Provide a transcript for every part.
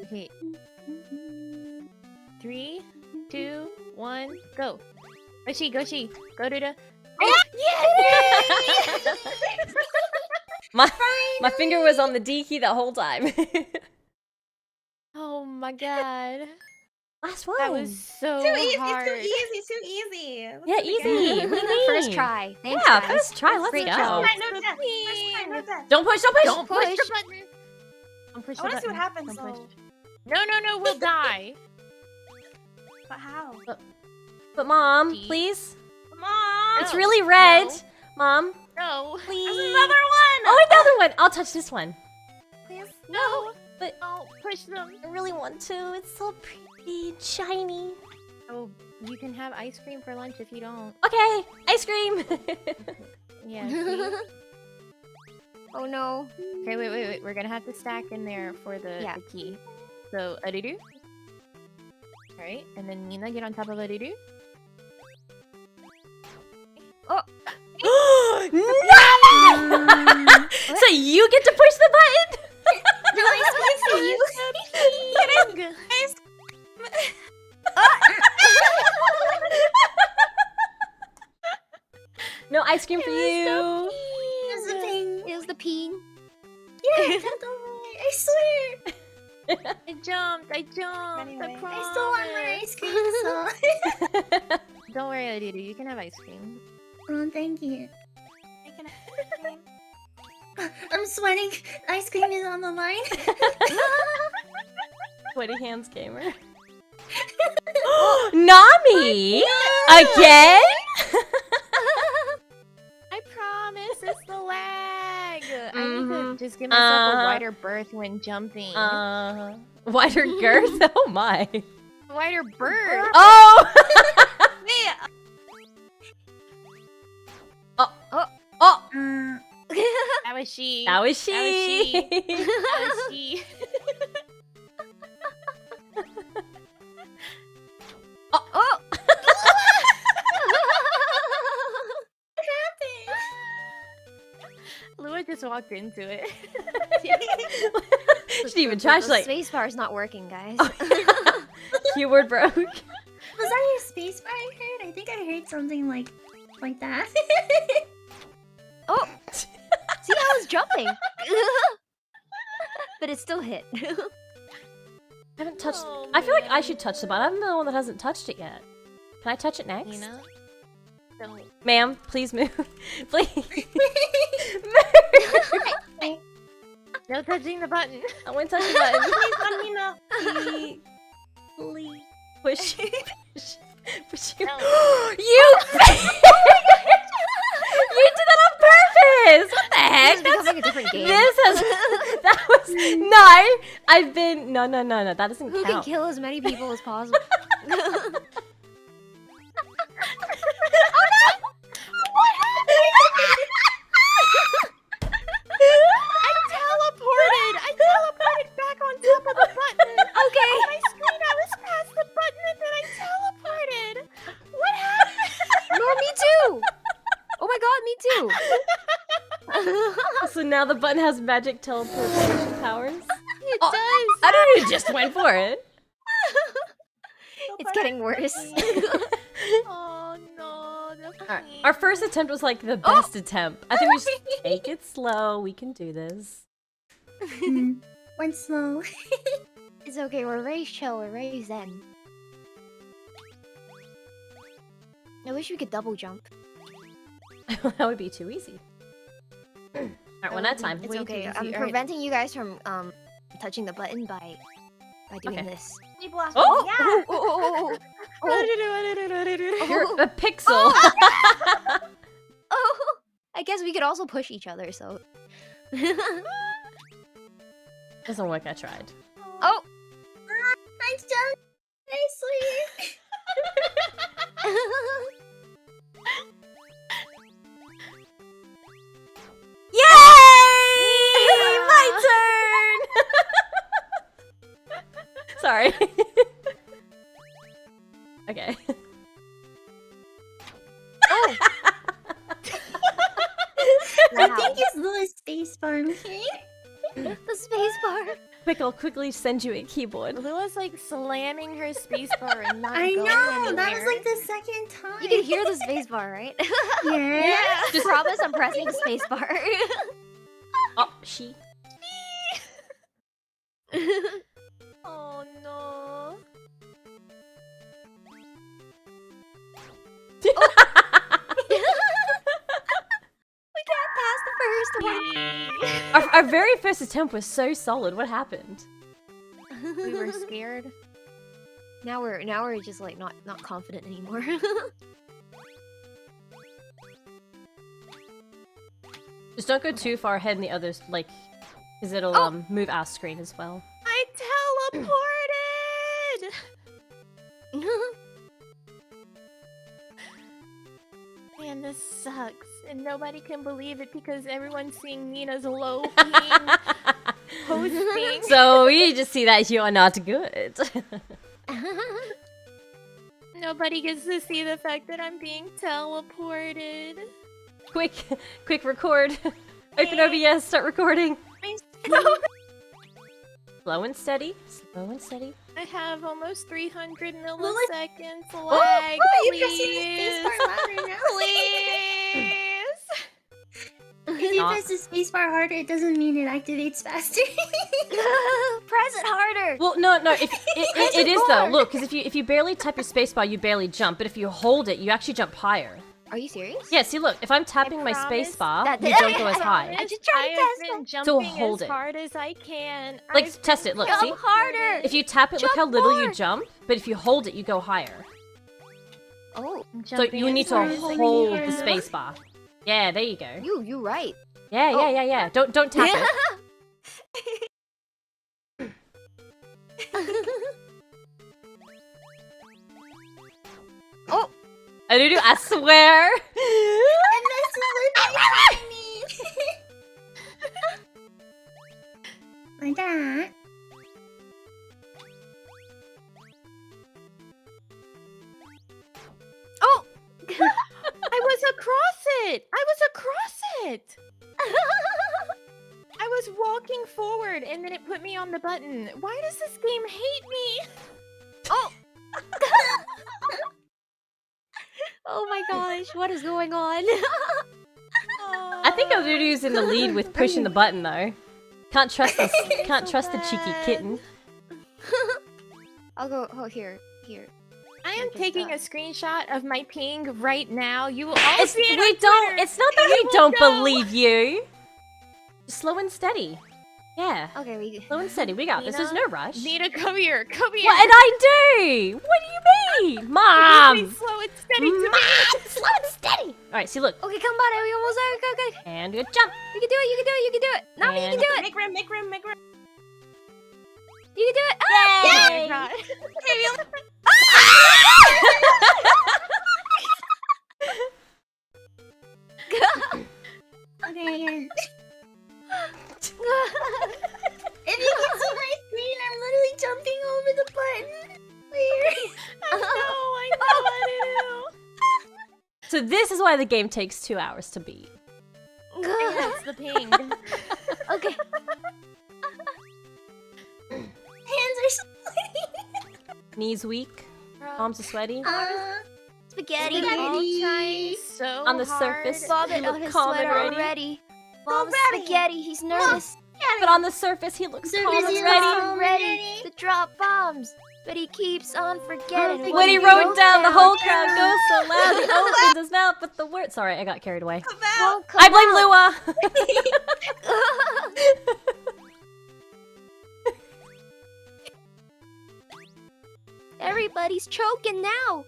Okay. 3, 2, 1, go. Go Shee, go Shee. Go to the... Oh, Yes! My finger was on the D key the whole time. oh my god. Last one. That was so Too easy, hard. too easy, too easy. Let's Yeah, do it easy. again. What do you First mean? try. Thanks, Yeah, guys. first try. Let's Great go. job. First try, no death. First try, no death. Don't push. Don't push. Don't push the button. Don't push I the wanna button. see what happens, Don't though. push. No, we'll die. But how? But mom, G. please. Mom! It's really red. No. Mom, No. please. There's another one! Oh, another one. I'll touch this one. Please? No. But Don't push them. I really want to. It's so pretty, and shiny. Oh, you can have ice cream for lunch if you don't. Okay, ice cream. Yeah. See? Oh no. Okay, wait. We're gonna have to stack in there for the key. So, Aruru. Alright, and then Neena, get on top of Aruru. Oh! No! So you get to push the button? No, ice cream for you. Kidding! Ice No ice cream for you. Here's the thing. Here's the peen. Yeah, don't worry. I swear. I jumped. Anyway, I I still want my promise. ice cream, so... Don't worry, Aruru. You can have ice cream. Oh, thank you. I can have ice cream. I'm sweating. Ice cream is on the line. Sweaty hands gamer. Nami! Again? I promise, it's the lag. I need to just give myself a wider berth when jumping. Wider girth? Oh my. Wider berth. Oh! Wait. Oh! That was she. That was she. That was she. Oh! Lua just walked into it. She didn't even try. She's The like, spacebar's not working, guys. keyword broke. Was that your space bar I heard? I think I heard something like that. Oh! See, I was jumping! But it still hit. I haven't touched. Oh, I feel like I man. should touch the button. I'm the one that hasn't touched it yet. Can I touch it next? Neena? Don't. Ma'am, please move. Please. No touching the button. I want to touch the button. Please, Nina. Please. Please. Push. Push. No. You! You did that on purpose! What the heck? This is becoming a different game. This has... That was... No! I've been... No. That doesn't Who can count. kill as many people as possible? I teleported back on top of the button. Okay. On my screen, I was past the button and then I teleported. What happened? No, me too! Oh my god, me too! So now the button has magic teleportation powers? It Oh, does. I don't know, you just went for it. It's getting worse. Oh no. That's Alright, mean. our first attempt was like the best attempt. I think we just take it slow. We can do this. Went slow. It's okay, we're very chill, we're very zen. I wish we could double jump. That would be too easy. Alright, one at a time. It's Way too okay. easy. I'm Alright. preventing you guys from touching the button by doing Okay. this. We blast. Oh! Yeah. Oh! You're a pixel. Oh! I guess we could also push each other, so. Doesn't work, I tried. Oh! Nice jump. Nicely. Yay! My turn! Sorry. Okay. Oh! I Wow. think it's Lua's space bar, okay? The space bar. Quick, I'll quickly send you a keyboard. Lua's like slamming her spacebar and not I going know, that was anywhere. like the second time. You can hear the spacebar, right? Yeah. Just promise I'm pressing the spacebar. Oh, she. Oh no. We can't pass the first one. Our very first attempt was so solid. What happened? We were scared. Now we're just like not confident anymore. Just don't go too far ahead in the others, like, because it'll move our screen as well. I teleported! Man, this sucks. And nobody can believe it because everyone's seeing Neena's low ping hosting. So we just see that you are not good. Nobody gets to see the fact that I'm being teleported. Quick, record. Open OBS, start recording. Slow and steady. Slow and steady. I have almost 300 milliseconds lag. Why are you pressing the Please. spacebar louder now? Please. If you press the spacebar harder, it doesn't mean it activates faster. Press it harder. Well, no. It is though. Look, because if you barely tap your spacebar, you barely jump. But if you hold it, you actually jump higher. Are you serious? Yeah. See, look. If I'm tapping my promise spacebar, that- you don't go as high. I just tried to have test been it. jumping hold as it. hard as I can. Like, I've test been it. Look, Jump see. harder. If you tap it, look how Jump little you more. jump. But if you hold it, you go higher. Oh, So you need to hold the spacebar. Yeah, there you go. you right. Yeah. Don't tap it. Oh, Aruru, I swear. And this is what like that. Oh! I was across it! I was walking forward and then it put me on the button. Why does this game hate me? oh. Oh my gosh, what is going on? I think Aruru's in the lead with pushing the button though. Can't trust this. Can't trust the cheeky kitten. I'll go. Oh, here. I am taking a screenshot of my ping right now. You will all It's, see it we on don't. Twitter. It's not that You we will don't know. believe you. Slow and steady. Yeah. Okay, we. Slow and steady. We got this. There's no rush. Nina, come here. Come here. What did I do? What do you mean, Mom? Please slow and steady to me. Mom, slow and steady. All right. See, look. Okay, come on, we almost there. Okay. And you jump. You can do it. You can do it. Nami, you can And- do it. Make room. You can do it. Yay! Oh my god. Okay. If you can see my screen, I'm literally jumping over the button. Weird. I know. So this is why the game takes 2 hours to beat. That's the ping. Okay. Hands are sweaty. Knees weak. Arms are sweaty. Spaghetti. All trying so On the hard. surface. Vomit You look on his calm and sweater ready. already. Mom's ready. spaghetti. He's nervous. But on the surface, he looks Surface, calm and he ready. looks- I'm ready to drop bombs, but he keeps on forgetting. When he wrote down, the whole crowd goes so loud, he opened his mouth, but the word. Sorry, I got carried away. Won't come I blame out. Lua. Everybody's choking now.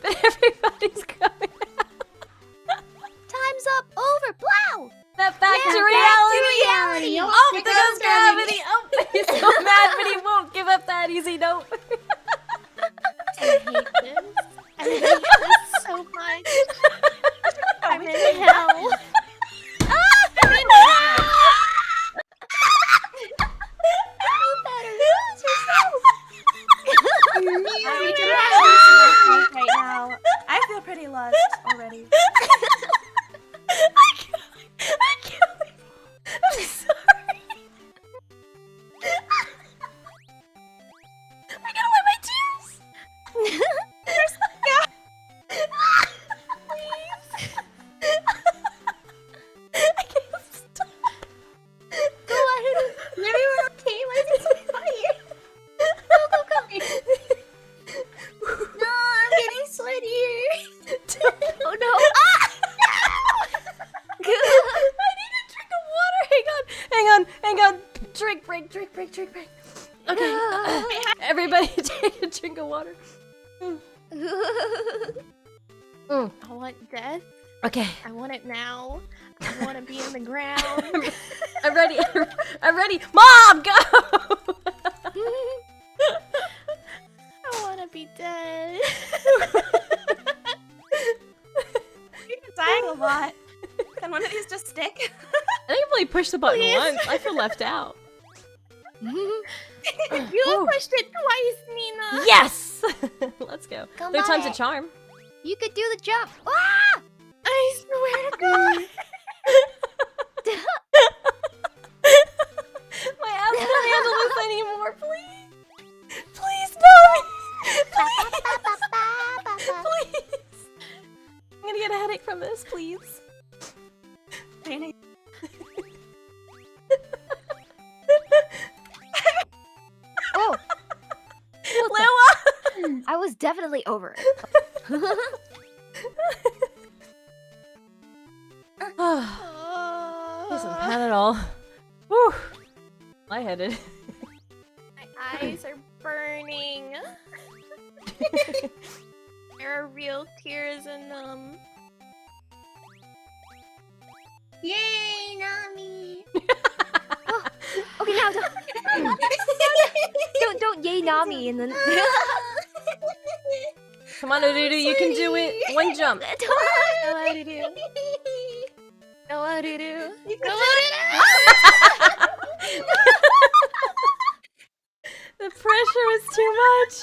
But everybody's coming out. Time's up. Over. Blow. Back to Yeah, reality. reality. Oh, there goes gravity. Oh, he's so mad, but he won't give up that easy. Nope. I hate this. I hate this so much. I'm in hell. I'm in hell. You better lose yourself. Right now, I feel pretty lost already. I can't. I'm sorry. break. Okay. Everybody take a drink of water. I want death. Okay. I want it now. I want to be in the ground. I'm ready. I'm ready. Mom, go! I want to be dead. You're dying a lot. Can one of these just stick? I think I've only pushed the button once. I feel left out. You Whew. pushed it twice, Nina. Yes! Let's go. Come Third time's on. a charm. You could do the jump. Ah! I swear to God. My ass can't handle this anymore, please. Please, no! Please! Please! I'm gonna get a headache from this, please. Oh, Lua! I was definitely over it. Isn't bad at all. Whew. Lightheaded. My eyes are burning. There are real tears in them. Yay, Nami! Okay, now don't yay Nami and then. Come on, Aruru, you can do it. One jump. Go Aruru. Go Aruru. Go The pressure is too much.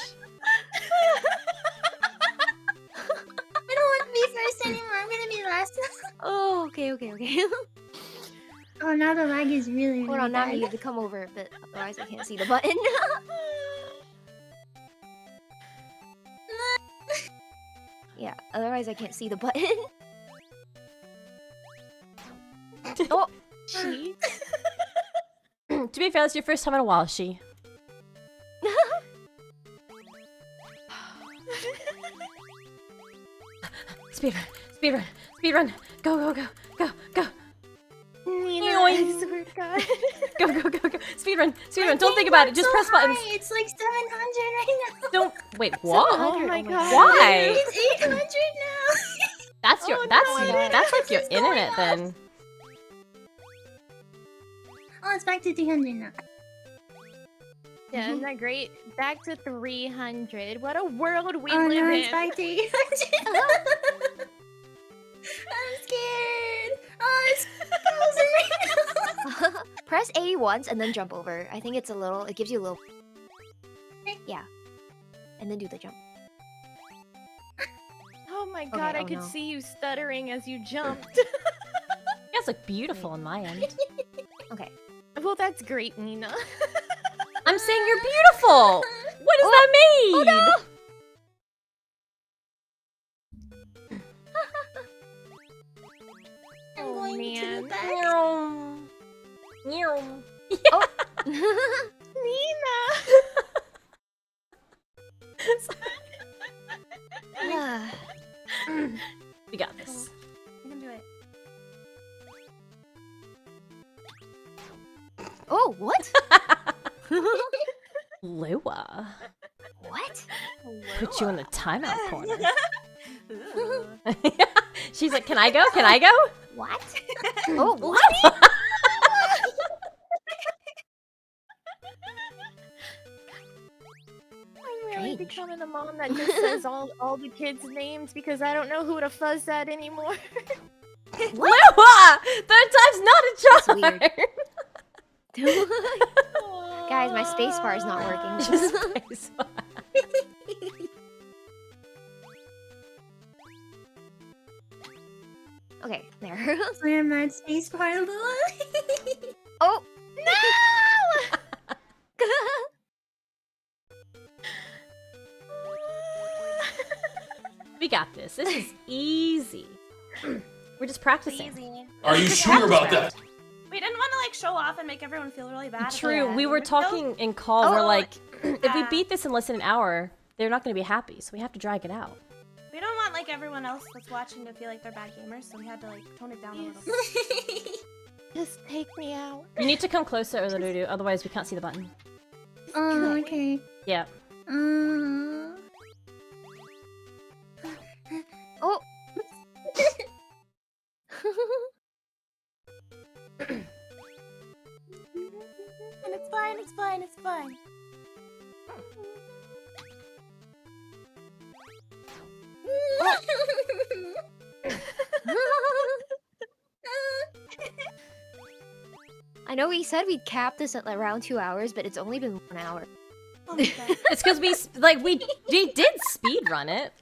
I don't want to be first anymore. I'm gonna be last. Oh, okay. Oh, now the lag is really, Hold really on, Nami, bad. you have to come over, but otherwise I can't see the button. Yeah, otherwise I can't see the button. Oh, She. To be fair, it's your first time in a while, Shee. Speedrun. Go. Nina, Yoink. I swear to God. Go. Speedrun. Don't think about it. Just so press buttons. high. It's like 700 right now. Don't wait. What? Oh my God. Why? It's 800 now. That's your. Oh, That's like your This is going internet up. then. Oh, it's back to 300 now. Yeah, isn't that great? Back to 300. What a world we Oh live no, in. it's back to 800. I'm scared. Oh, it's 1,000 right now. press A once and then jump over. I think it's a little. It gives you a little. Yeah, and then do the jump. Oh my God, I oh could no. see you stuttering as you jumped. You guys look beautiful on my end. Okay. Well, that's great, Nina. I'm saying you're beautiful. What does that mean? Oh no! I'm Oh, going to man. the back. Nina! We got this. You can do it. Oh, what? Lua. What? Put you in the timeout corner. Ooh. She's like, can I go? What? Oh, what? I'm really Strange. becoming a mom that just says all the kids' names because I don't know who to fuzz at anymore. Lua! Third time's not a charm. That's weird. Guys, my spacebar is not working. Just spacebar. Okay, there. Slam that spacebar, Lua. Oh No! We got this. This is easy. We're just practicing. Easy. Are you sure about that? We didn't want to like show off and make everyone feel really bad. True. about We it. were We're still- talking in call. We're Oh, like, if we yeah. beat this in less than an hour, they're not going to be happy. So we have to drag it out. We don't want like everyone else that's watching to feel like they're bad gamers, so we had to like tone it down a little. Just take me out. You need to come closer, Aruru, otherwise we can't see the button. Oh, okay. Yeah. Oh. And it's fine, it's fine, it's fine. I know we said we'd cap this at around 2 hours, but it's only been 1 hour. Oh my god. It's because we did speed run it.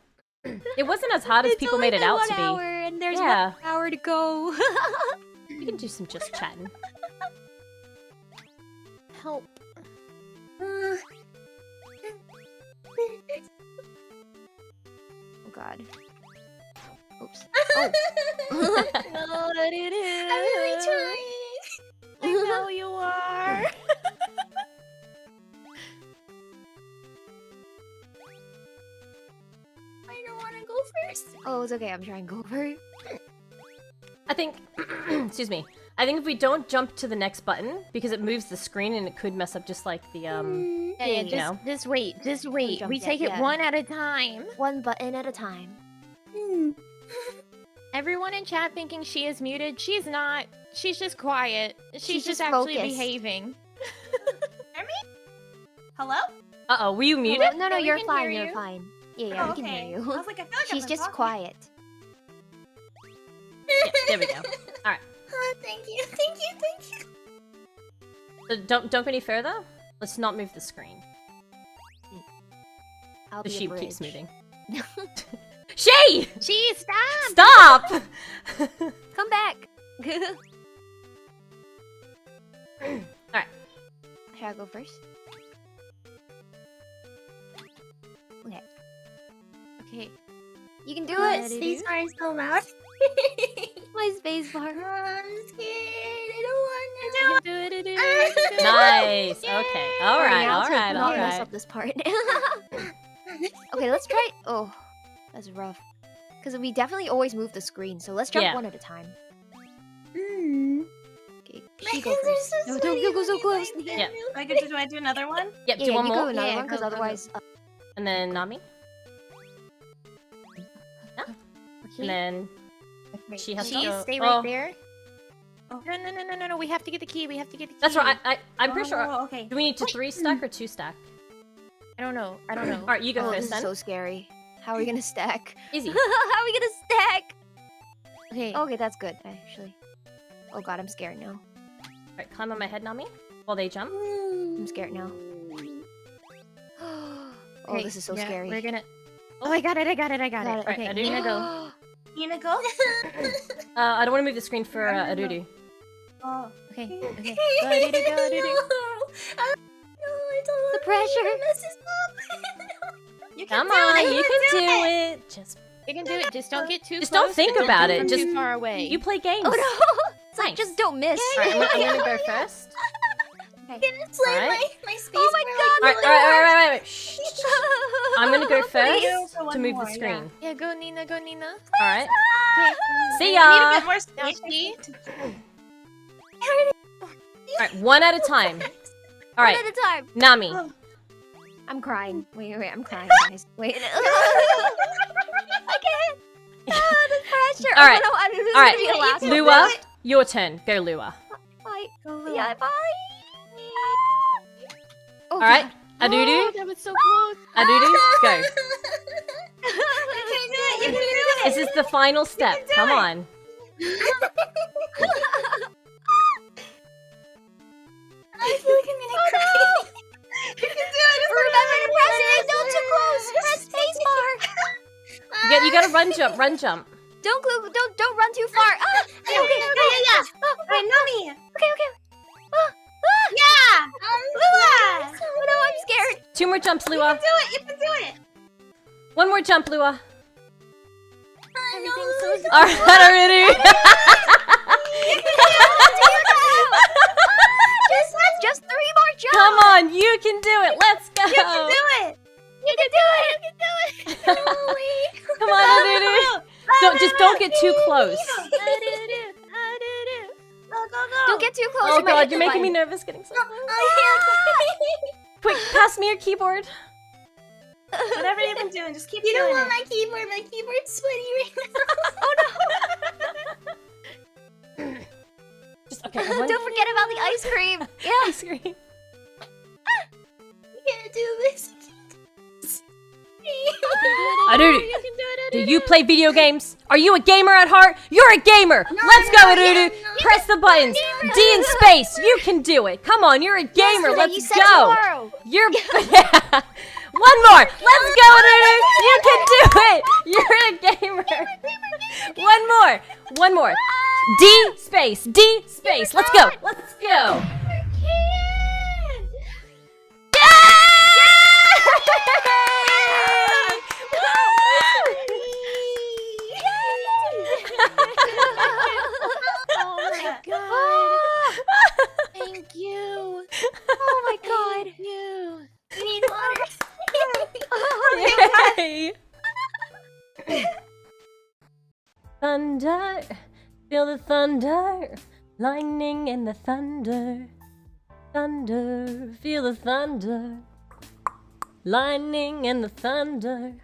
It wasn't as hard as It's people only made it been out 1 to be. hour, and there's Yeah. 1 hour to go. You can do some just chatting. Help. Oh god. Oops. Oh. No, I'm really trying. I know you are. I don't want to go first. Oh, it's okay. I'm trying to go over. I think, excuse me. I think if we don't jump to the next button, because it moves the screen and it could mess up just like the, Yeah, you know. just wait, just wait. jump We yet, take it yeah. one at a time. One button at a time. Everyone in chat thinking she is muted. She's not. She's just quiet. She's just just actually focused. behaving. Hello? Uh-oh, were you muted? No, No, we you're can fine. hear You're you. fine. Yeah, Oh, we can okay. hear I you. was like, I feel like She's I've been just talking. quiet. Yeah, there we go. Alright. Oh, thank you, thank you, thank you. So don't go any further. Let's not move the screen. I'll The be a sheep keeps bridge. moving. Shee! She stop. Stop! Come back. Alright. Should I go first? Okay. Okay. You can do Oh, it. these are so loud. My space bar. I'm scared. I don't want to You can do it. Nice. Okay. Alright, Now to alright, not mess alright. up this part. Okay, let's try. Oh, that's rough. Because we definitely always move the screen, so let's jump Yeah. one at a time. Okay, My she go hands are first. so No, sweaty don't go so when close. you like Yeah. them. Do I do another one? Yep, Yeah, do one you more. go another Yeah, one, because go, go, go. otherwise. And then Nami. Okay. And then Wait, she has to She, go- stay right oh. there. Oh. No. We have to get the key. We have to get the key. That's right. I'm pretty sure. Oh, okay. Do we need to 3 stack or 2 stack? I don't know. Alright, you go Oh, first this is then. so scary. How are we gonna stack? Easy. How are we gonna stack? Okay. Okay, that's good, actually. Oh god, I'm scared now. Alright, climb on my head, Nami. While they jump. I'm scared now. Oh, Okay, this is so yeah, scary. We're gonna. Oh, I got it. Got it. Okay, Alright, Nina, go. Nina, go. I don't want to move the screen for Aruru. Oh. Okay. Okay. Go, Aruru, go, Aruru. The pressure. You can Come do on, it. you can do it. Just You can do it. Just don't get too Just close. don't think and about jump it, from just- too far away. you play games. Oh no! It's like, Nice. just don't miss. Alright, I'm gonna go first. It's like Alright. my space. Oh my god! Alright. Shh, shh, shh. I'm gonna go Please. first For one to move more, the screen. Yeah, go Nina. Go Nina. Alright. See I need a ya! bit more Now space. she. Alright, one at a time. One Alright, at a time. Nami. I'm crying. Wait, I'm crying, guys. Wait. I can't. Ah, the pressure. Alright. Oh, no, I'm just Alright, gonna be the last one. Lua, your turn. Go, Lua. Bye. Go, Lua. Yeah, bye. Oh, Alright, God. Aruru. Oh, that was so close. Aruru, go. You can do it. You can do it. This is the final step. Come on. I feel like I'm gonna cry. You can do it. Remember to press it. Don't too close. Press spacebar. You gotta run jump, run jump. Don't run too far. Ah, Yeah. Alright, Nami. okay. Yeah. Lua. Oh no, I'm scared. 2 more jumps, Lua. Do it. You can do it. 1 more jump, Lua. Everything's so Alright, Aruru. Just 3 more jumps. Come on, you can do it. Let's go. You can do it. You can do it. Come on, Aruru. Don't get too close. Go, go, go. Don't get too close. Oh you might god, hit you're the making me button. nervous getting so Quick, pass me your keyboard. Whatever you've been doing, just keep You doing don't want it. my keyboard. My keyboard's sweaty right now. Just okay. Don't forget about the ice cream. Yeah. ice cream. I can't do this. Aruru, do you play video games? Are you a gamer at heart? You're a gamer! Let's go, Aruru! Press the buttons! D in space! You can do it! Come on, you're a gamer! Yesterday, you Let's said go! tomorrow. You're... Yeah. One more! Let's go, Aruru! You can do it! You're a gamer! One more! One more! D space! D space! Let's go! Let's go! Oh my god. Thank you. Oh my god. Thank you. We need water. Yay! Thunder, feel the thunder, lightning and the thunder. Thunder, feel the thunder, lightning and the thunder.